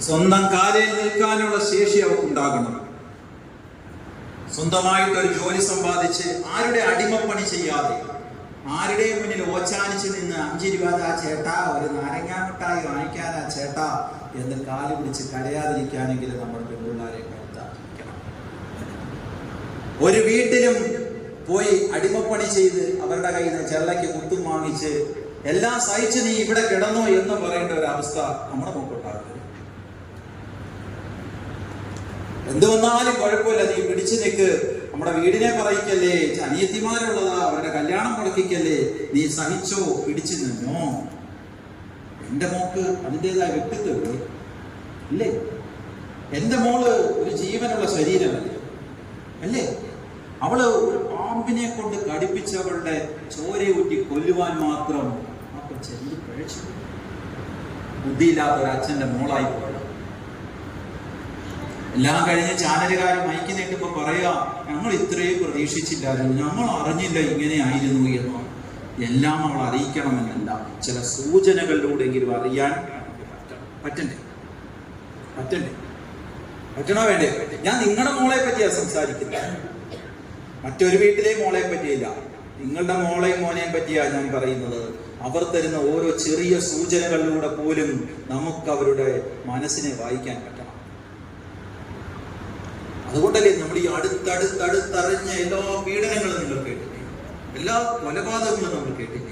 സ്വന്തം കാലിൽ നിൽക്കാനുള്ള ശേഷി അവർക്കുണ്ടാകണം. സ്വന്തമായിട്ടൊരു ജോലി സമ്പാദിച്ച് ആരുടെ അടിമപ്പണി ചെയ്യാതെ, ആരുടെയും മുന്നിൽ ഓച്ചാനിച്ച് നിന്ന് 5 രൂപ ചേട്ടാ, ഒരു നാരങ്ങാമിഠായി വാങ്ങിക്കാനാ ചേട്ടാ എന്ന് കാല് പിടിച്ച് കരയാതിരിക്കാനെങ്കിലും നമ്മൾ പെൺപിള്ളാരെ കരുത്താതിരിക്കണം. ഒരു വീട്ടിലും പോയി അടിമപ്പണി ചെയ്ത് അവരുടെ കയ്യിൽ നിന്ന് ചെള്ളയ്ക്ക് കുത്തും വാങ്ങിച്ച് എല്ലാം സഹിച്ച് നീ ഇവിടെ കിടന്നോ എന്ന് പറയേണ്ട ഒരു അവസ്ഥ നമ്മുടെ മുമ്പുണ്ടാകുന്നത്. എന്ത് വന്നാലും കുഴപ്പമില്ല, നീ പിടിച്ചു നിൽക്ക്, നമ്മുടെ വീടിനെ പറയിക്കല്ലേ, അനിയത്തിമാരുള്ളതാ, അവരുടെ കല്യാണം മുടക്കിക്കല്ലേ, നീ സഹിച്ചോ, പിടിച്ചു നിന്നോ. എന്റെ മോക്ക് അതിൻ്റെതായ വ്യക്തിത്വമില്ലേ? ഇല്ലേ? എന്റെ മോള് ഒരു ജീവനുള്ള ശരീരമല്ലേ? അല്ലേ? അവള് ഒരു പാമ്പിനെ കൊണ്ട് കടിപ്പിച്ചവളുടെ ചോരയൂറ്റി കൊല്ലുവാൻ മാത്രം ചെറിയ പഴച്ചു ബുദ്ധിയില്ലാത്ത ഒരു അച്ഛന്റെ മോളായി പോയത്. എല്ലാം കഴിഞ്ഞ് ചാനലുകാർ മൈക്ക് നീട്ടുമ്പോ പറയാ, ഞങ്ങൾ ഇത്രയും പ്രതീക്ഷിച്ചില്ലായിരുന്നു, ഞങ്ങൾ അറിഞ്ഞില്ല ഇങ്ങനെ ആയിരുന്നു എന്ന്. എല്ലാം നമ്മൾ അറിയിക്കണമെന്നല്ല, ചില സൂചനകളിലൂടെങ്കിലും അറിയാൻ പറ്റണ്ടേ? പറ്റണോ വേണ്ടേ? ഞാൻ നിങ്ങളുടെ മോളെ പറ്റിയാ സംസാരിക്കുന്നത്, മറ്റൊരു വീട്ടിലെ മോളെ പറ്റിയില്ല. നിങ്ങളുടെ മോളെയും മോനെയും പറ്റിയാ ഞാൻ പറയുന്നത്. അവർ തരുന്ന ഓരോ ചെറിയ സൂചനകളിലൂടെ പോലും നമുക്ക് അവരുടെ മനസ്സിനെ വായിക്കാൻ പറ്റണം. അതുകൊണ്ടല്ലേ നമ്മൾ ഈ അടുത്തറിഞ്ഞ എല്ലാ പീഡനങ്ങളും നിങ്ങൾ കേട്ടില്ലേ, എല്ലാ കൊലപാതകങ്ങളും നമ്മൾ കേട്ടില്ലേ?